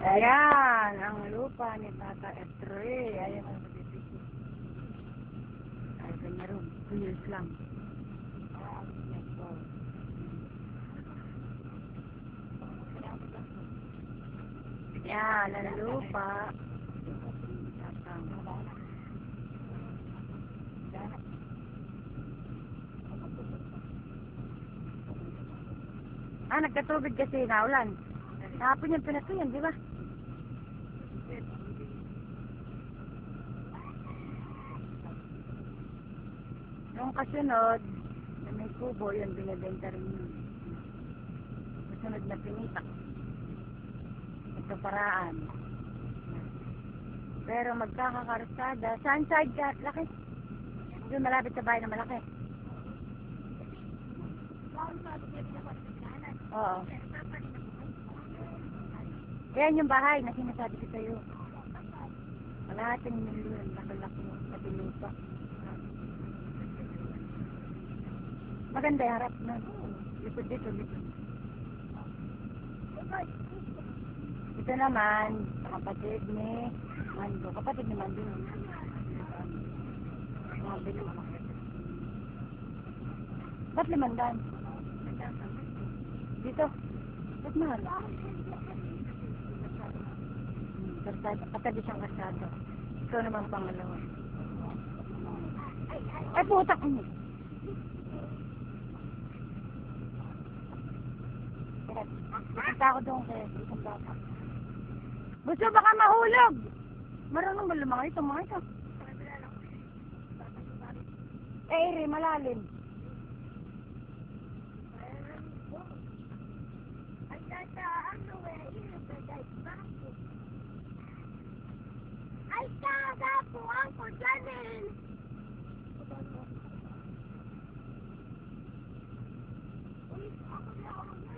Ayan, ang lupa ni Tata Etre. Ayan ang pagpipiki. Ay, kanya rin. 2 years lang. Ayan, ang lupa. Nagkatubig kasi naulan. Hapon yung pinatuyan, di ba? Yung kasunod, na may kubo, yun binibenta rin yun. Kasunod na pinitak. Ito paraan. Pero magkakakarsada. Saan side ka? Laki? Doon malapit sa bahay na malaki. Oo. Yan yung bahay na sinasabi ko sa'yo. Malahating milyon. Laki-laki mo. Pati lupa. Maganda yung harap na. Likod dito, likod. Ito naman, kapatid ni Mando. Kapatid ni Mando. Ba't 500? Dito. Ba't mahal? Katabi siyang kasado. Ito naman pangalawa. Ay, putak mo. Punta ako doon kaya isang bata. Gusto baka mahulog. Marunong ba lumangoy itong mga ito? Iri, malalim. Ay, kaga po ang pagkanin. Uy, ako na ako.